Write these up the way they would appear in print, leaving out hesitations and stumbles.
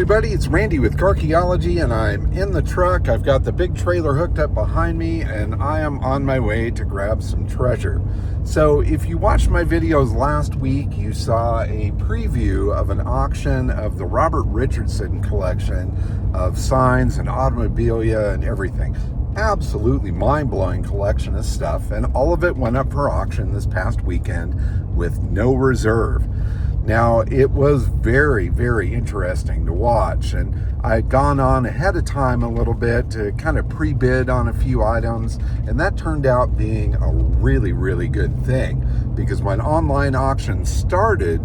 everybody, it's Randy with Carchaeology, and I'm in the truck. I've got the big trailer hooked up behind me, and I am on my way to grab some treasure. So if you watched my videos last week, you saw a preview of an auction of the Robert Richardson collection of signs and automobilia and everything. Absolutely mind-blowing collection of stuff, and all of it went up for auction this past weekend with no reserve. Now, it was very, very interesting to watch, and I had gone on ahead of time a little bit to kind of pre-bid on a few items, and that turned out being a really, really good thing, because when online auctions started,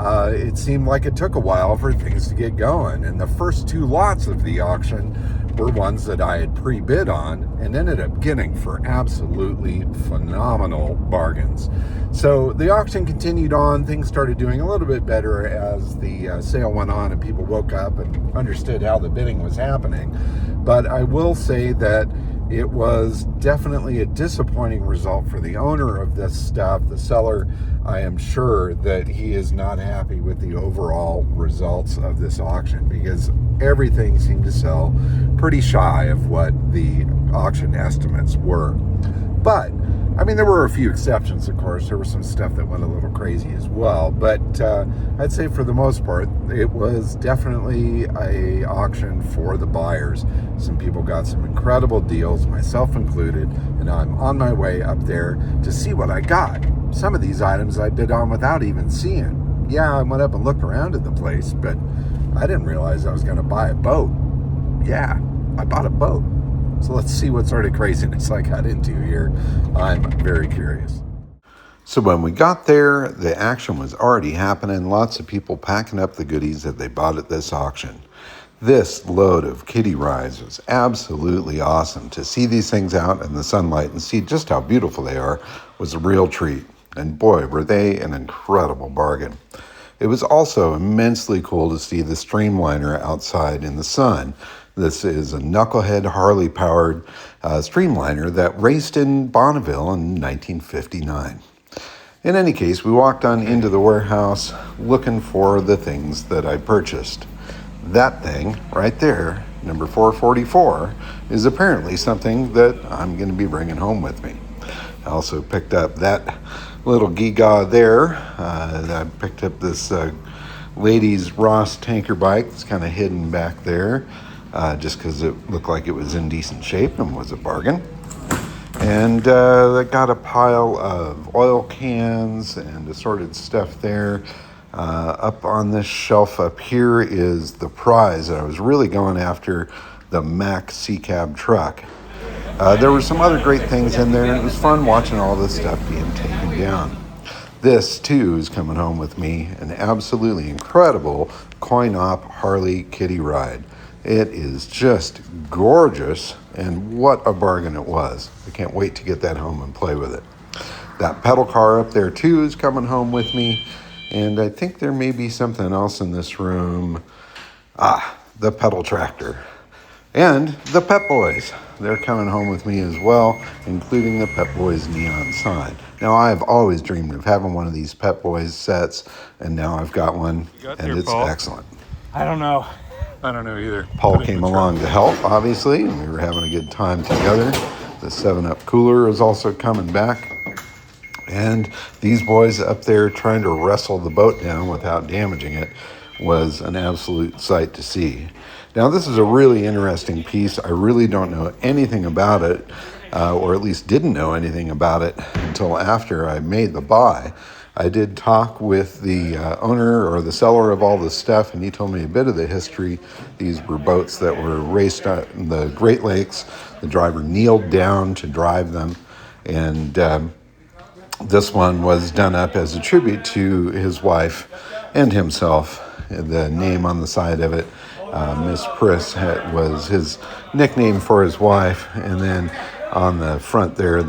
it seemed like it took a while for things to get going, and the first two lots of the auction were ones that I had pre-bid on and ended up getting for absolutely phenomenal bargains. So the auction continued on. Things started doing a little bit better as the sale went on and people woke up and understood how the bidding was happening. But I will say that it was definitely a disappointing result for the owner of this stuff. The seller, I am sure that he is not happy with the overall results of this auction, because everything seemed to sell pretty shy of what the auction estimates were. But I mean, there were a few exceptions, of course. There was some stuff that went a little crazy as well. But I'd say for the most part, it was definitely a auction for the buyers. Some people got some incredible deals, myself included, and I'm on my way up there to see what I got. Some of these items I bid on without even seeing. Yeah, I went up and looked around at the place, but I didn't realize I was going to buy a boat. Yeah, I bought a boat. So let's see what sort of craziness I got into here. I'm very curious. So when we got there, the action was already happening. Lots of people packing up the goodies that they bought at this auction. This load of kiddie rides was absolutely awesome. To see these things out in the sunlight and see just how beautiful they are was a real treat. And boy, were they an incredible bargain. It was also immensely cool to see the Streamliner outside in the sun. This is a knucklehead Harley-powered Streamliner that raced in Bonneville in 1959. In any case, we walked on into the warehouse looking for the things that I purchased. That thing right there, number 444, is apparently something that I'm going to be bringing home with me. I also picked up that little giga there. I picked up this ladies' Ross tanker bike that's kind of hidden back there. Just because it looked like it was in decent shape and was a bargain. And I got a pile of oil cans and assorted stuff there. Up on this shelf up here is the prize. I was really going after the Mack C-Cab truck. There were some other great things in there, and it was fun watching all this stuff being taken down. This, too, is coming home with me, an absolutely incredible coin-op Harley kiddie ride. It is just gorgeous, and what a bargain it was. I can't wait to get that home and play with it. That pedal car up there, too, is coming home with me, and I think there may be something else in this room. The pedal tractor. And the Pep Boys. They're coming home with me as well, including the Pep Boys neon sign. Now, I've always dreamed of having one of these Pep Boys sets, and now I've got one, and it's excellent. I don't know either. Paul came along to help, obviously, and we were having a good time together. The 7-Up cooler is also coming back. And these boys up there trying to wrestle the boat down without damaging it was an absolute sight to see. Now, this is a really interesting piece. I really don't know anything about it, or at least didn't know anything about it until after I made the buy. I did talk with the owner or the seller of all this stuff, and he told me a bit of the history. These were boats that were raced in the Great Lakes. The driver kneeled down to drive them, and this one was done up as a tribute to his wife and himself. The name on the side of it, Miss Priss, was his nickname for his wife, and then on the front there,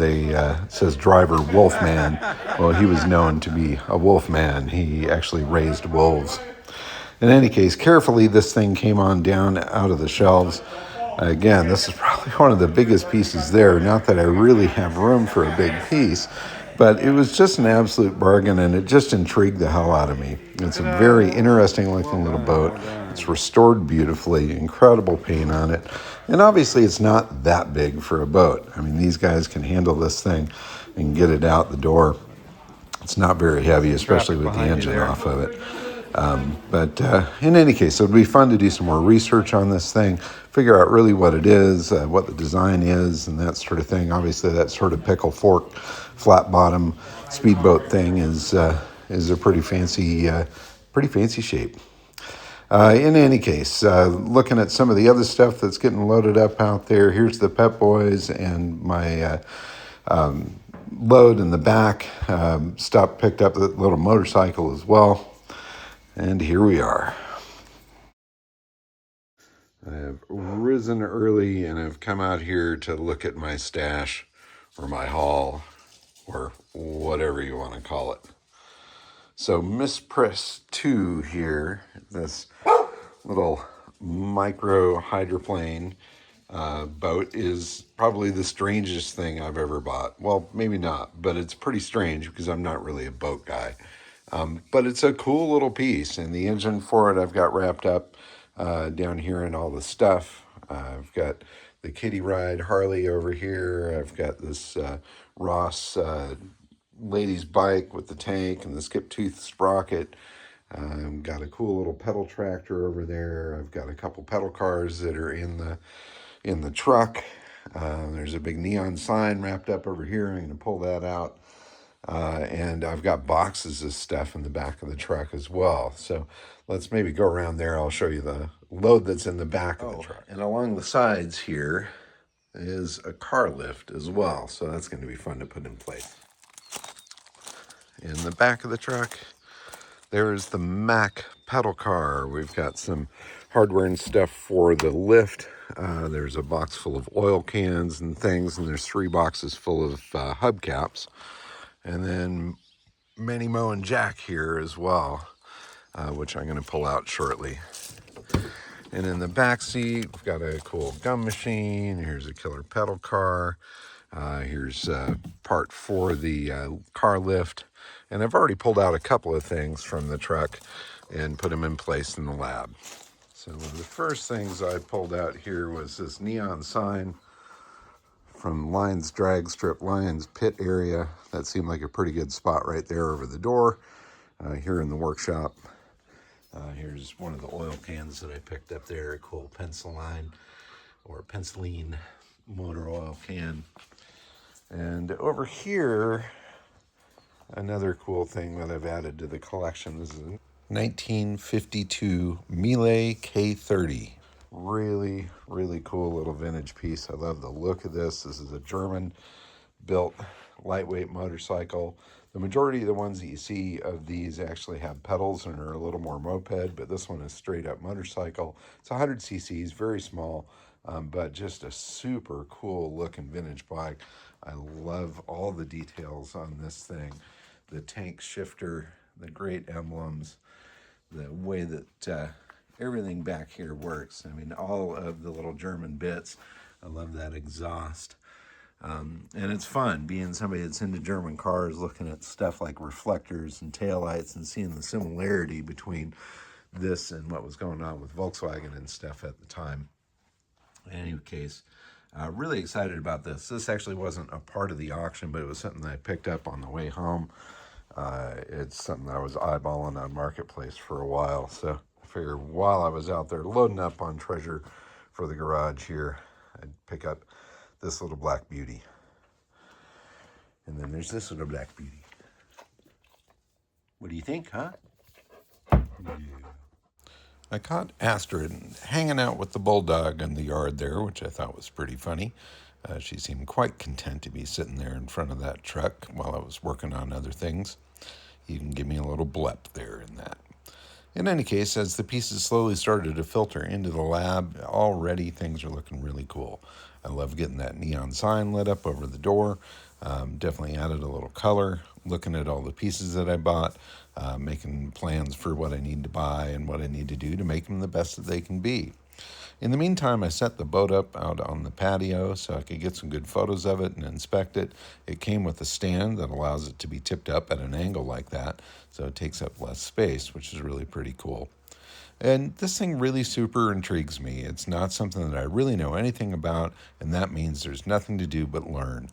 says driver Wolfman. Well, he was known to be a wolfman. He actually raised wolves. In any case, carefully, this thing came on down out of the shelves. Again, this is probably one of the biggest pieces there. Not that I really have room for a big piece. But it was just an absolute bargain, and it just intrigued the hell out of me. It's a very interesting looking little boat. It's restored beautifully, incredible paint on it. And obviously it's not that big for a boat. I mean, these guys can handle this thing and get it out the door. It's not very heavy, especially with the engine off of it. But in any case, it would be fun to do some more research on this thing, figure out really what it is, what the design is, and that sort of thing. Obviously, that sort of pickle fork, flat bottom speedboat thing is a pretty fancy shape. In any case, looking at some of the other stuff that's getting loaded up out there, here's the Pep Boys and my load in the back. Picked up the little motorcycle as well. And here we are. I have risen early and I've come out here to look at my stash or my haul or whatever you want to call it. So Miss Press 2 here, this little micro hydroplane boat is probably the strangest thing I've ever bought. Well, maybe not, but it's pretty strange because I'm not really a boat guy. But it's a cool little piece, and the engine for it I've got wrapped up down here in all the stuff. I've got the Kitty Ride Harley over here. I've got this Ross lady's bike with the tank and the skip tooth sprocket. Got a cool little pedal tractor over there. I've got a couple pedal cars that are in the truck. There's a big neon sign wrapped up over here. I'm going to pull that out. And I've got boxes of stuff in the back of the truck as well. So let's maybe go around there. I'll show you the load that's in the back of the truck. And along the sides here is a car lift as well. So that's going to be fun to put in place. In the back of the truck, there's the Mack pedal car. We've got some hardware and stuff for the lift. There's a box full of oil cans and things, and there's 3 boxes full of hubcaps. And then Manny Mo and Jack here as well, which I'm going to pull out shortly. And in the back seat, we've got a cool gum machine. Here's a killer pedal car. Here's part for the car lift. And I've already pulled out a couple of things from the truck and put them in place in the lab. So one of the first things I pulled out here was this neon sign from Lions Drag Strip, Lions Pit area. That seemed like a pretty good spot right there over the door here in the workshop. Here's one of the oil cans that I picked up there, a cool Penciline or Penciline motor oil can. And over here, another cool thing that I've added to the collection is a 1952 Miele K30. Really, really cool little vintage piece. I love the look of this. This is a German-built lightweight motorcycle. The majority of the ones that you see of these actually have pedals and are a little more moped, but this one is straight up motorcycle. It's 100 cc's, very small, but just a super cool looking vintage bike. I love all the details on this thing. The tank shifter, the great emblems, the way that everything back here works. I mean, all of the little German bits. I love that exhaust. And it's fun being somebody that's into German cars, looking at stuff like reflectors and taillights and seeing the similarity between this and what was going on with Volkswagen and stuff at the time. In any case, really excited about this. This actually wasn't a part of the auction, but it was something that I picked up on the way home. It's something I was eyeballing on Marketplace for a while, so I figured while I was out there loading up on treasure for the garage here, I'd pick up this little black beauty. And then there's this little black beauty. What do you think, huh? Yeah. I caught Astrid hanging out with the bulldog in the yard there, which I thought was pretty funny. She seemed quite content to be sitting there in front of that truck while I was working on other things. You can give me a little blep there in that. In any case, as the pieces slowly started to filter into the lab, already things are looking really cool. I love getting that neon sign lit up over the door. Definitely added a little color, looking at all the pieces that I bought, making plans for what I need to buy and what I need to do to make them the best that they can be. In the meantime, I set the boat up out on the patio so I could get some good photos of it and inspect it. It came with a stand that allows it to be tipped up at an angle like that, so it takes up less space, which is really pretty cool. And this thing really super intrigues me. It's not something that I really know anything about, and that means there's nothing to do but learn.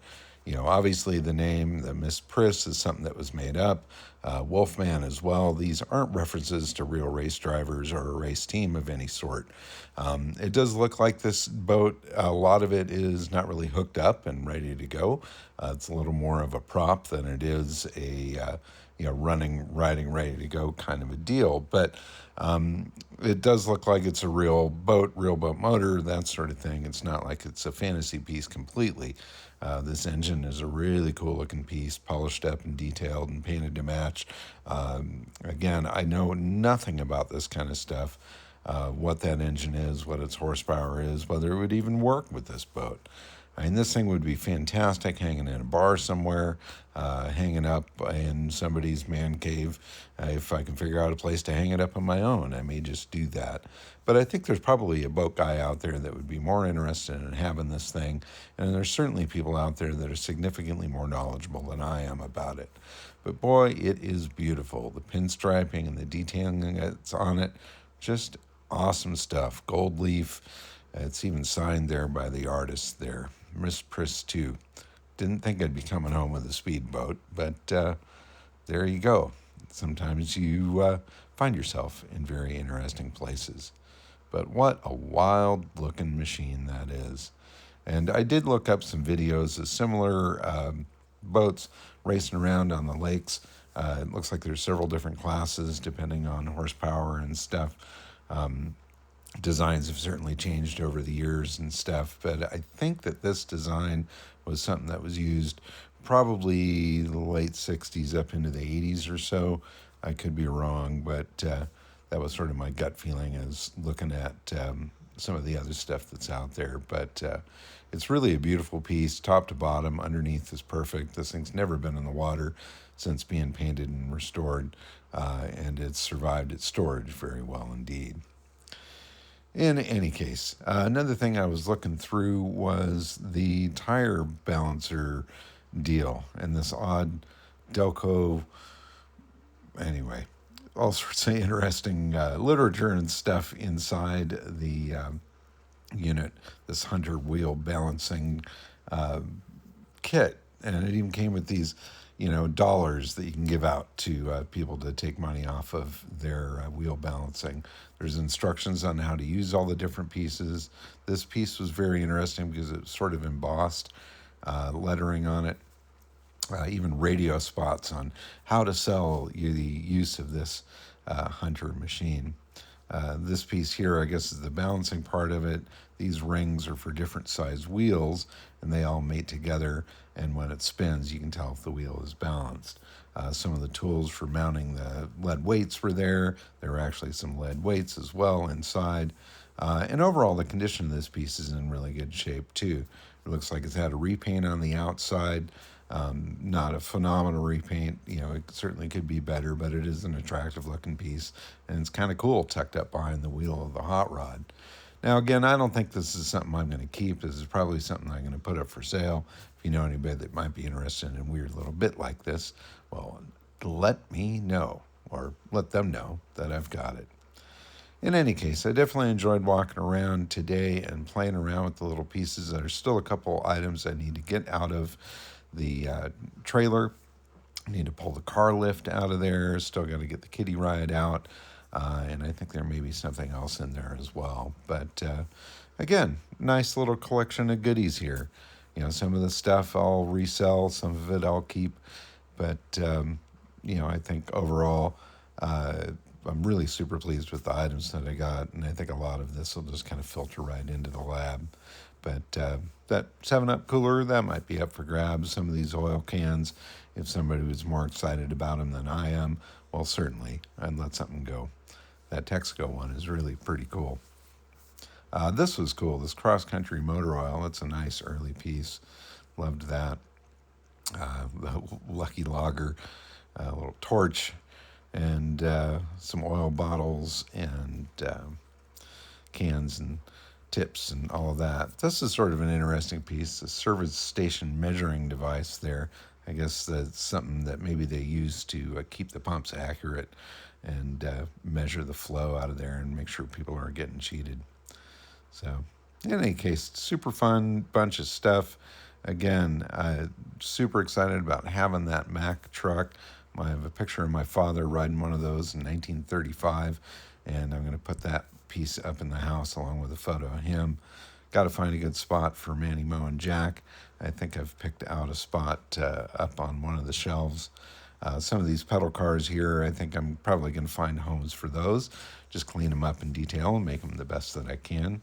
Obviously the name, the Miss Priss, is something that was made up. Wolfman as well. These aren't references to real race drivers or a race team of any sort. It does look like this boat, a lot of it is not really hooked up and ready to go. It's a little more of a prop than it is a running, riding, ready to go kind of a deal. But it does look like it's a real boat motor, that sort of thing. It's not like it's a fantasy piece completely. This engine is a really cool looking piece, polished up and detailed and painted to match. Again, I know nothing about this kind of stuff, what that engine is, what its horsepower is, whether it would even work with this boat. I mean, this thing would be fantastic hanging in a bar somewhere, hanging up in somebody's man cave. If I can figure out a place to hang it up on my own, I may just do that. But I think there's probably a boat guy out there that would be more interested in having this thing. And there's certainly people out there that are significantly more knowledgeable than I am about it. But boy, it is beautiful. The pinstriping and the detailing that's on it, just awesome stuff. Gold leaf. It's even signed there by the artist there, Miss Priss 2. Didn't think I'd be coming home with a speedboat, but there you go. Sometimes you find yourself in very interesting places. But what a wild-looking machine that is. And I did look up some videos of similar boats racing around on the lakes. It looks like there's several different classes depending on horsepower and stuff. Designs have certainly changed over the years and stuff, but I think that this design was something that was used probably the late 60s up into the 80s or so. I could be wrong, but that was sort of my gut feeling as looking at some of the other stuff that's out there. But it's really a beautiful piece, top to bottom. Underneath is perfect. This thing's never been in the water since being painted and restored, and it's survived its storage very well indeed. In any case, another thing I was looking through was the tire balancer deal and this odd Delco. Anyway, all sorts of interesting literature and stuff inside the unit, this Hunter wheel balancing kit. And it even came with these, dollars that you can give out to people to take money off of their wheel balancing. There's instructions on how to use all the different pieces. This piece was very interesting because it was sort of embossed, lettering on it, even radio spots on how to sell the use of this Hunter machine. This piece here, I guess, is the balancing part of it. These rings are for different size wheels, and they all mate together, and when it spins, you can tell if the wheel is balanced. Some of the tools for mounting the lead weights were there. There were actually some lead weights as well inside. And overall, the condition of this piece is in really good shape, too. It looks like it's had a repaint on the outside. Not a phenomenal repaint. It certainly could be better, but it is an attractive looking piece, and it's kind of cool tucked up behind the wheel of the hot rod. Now, again, I don't think this is something I'm going to keep. This is probably something I'm going to put up for sale. If you know anybody that might be interested in a weird little bit like this, well, let me know, or let them know that I've got it. In any case, I definitely enjoyed walking around today and playing around with the little pieces. There's still a couple items I need to get out of the trailer. I need to pull the car lift out of there. Still got to get the kiddie ride out. And I think there may be something else in there as well. But again, nice little collection of goodies here. Some of the stuff I'll resell, some of it I'll keep. But, I think overall, I'm really super pleased with the items that I got. And I think a lot of this will just kind of filter right into the lab. But that 7-Up cooler, that might be up for grabs. Some of these oil cans, if somebody was more excited about them than I am, well, certainly, I'd let something go. That Texaco one is really pretty cool. This was cool, this cross-country motor oil. It's a nice early piece. Loved that. The Lucky Logger, a little torch, and some oil bottles, and cans and tips and all of that. This is sort of an interesting piece, the service station measuring device there. I guess that's something that maybe they use to keep the pumps accurate and measure the flow out of there and make sure people aren't getting cheated. So, in any case, super fun bunch of stuff. Again, super excited about having that Mack truck. I have a picture of my father riding one of those in 1935, and I'm going to put that piece up in the house along with a photo of him. Got to find a good spot for Manny, Mo, and Jack. I think I've picked out a spot up on one of the shelves. Some of these pedal cars here, I think I'm probably going to find homes for those. Just clean them up in detail and make them the best that I can.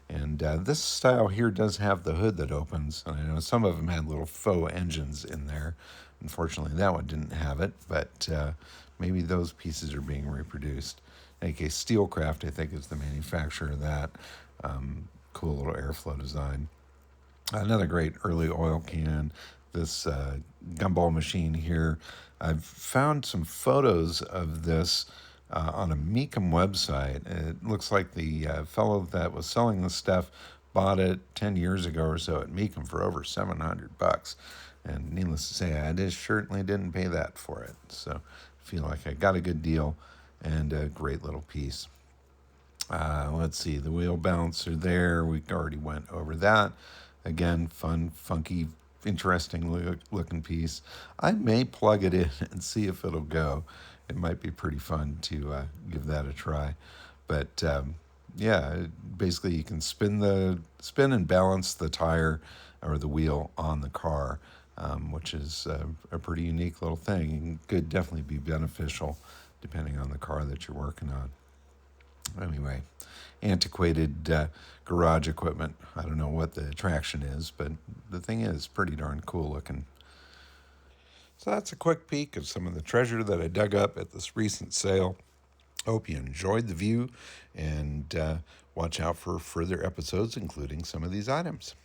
And this style here does have the hood that opens. And I know some of them had little faux engines in there. Unfortunately, that one didn't have it, but maybe those pieces are being reproduced. In any case, Steelcraft, I think, is the manufacturer of that. Cool little airflow design. Another great early oil can. This gumball machine here. I've found some photos of this on a Meekum website. It looks like the fellow that was selling this stuff bought it 10 years ago or so at Meekum for over $700. And needless to say, I certainly didn't pay that for it. So I feel like I got a good deal and a great little piece. Let's see, the wheel balancer there. We already went over that. Again, fun, funky, interesting looking piece. I may plug it in and see if it'll go. It might be pretty fun to give that a try. But yeah, basically you can spin and balance the tire or the wheel on the car, which is a pretty unique little thing and could definitely be beneficial depending on the car that you're working on. Anyway, antiquated garage equipment. I don't know what the attraction is, but the thing is pretty darn cool looking. So that's a quick peek of some of the treasure that I dug up at this recent sale. Hope you enjoyed the view, and watch out for further episodes, including some of these items.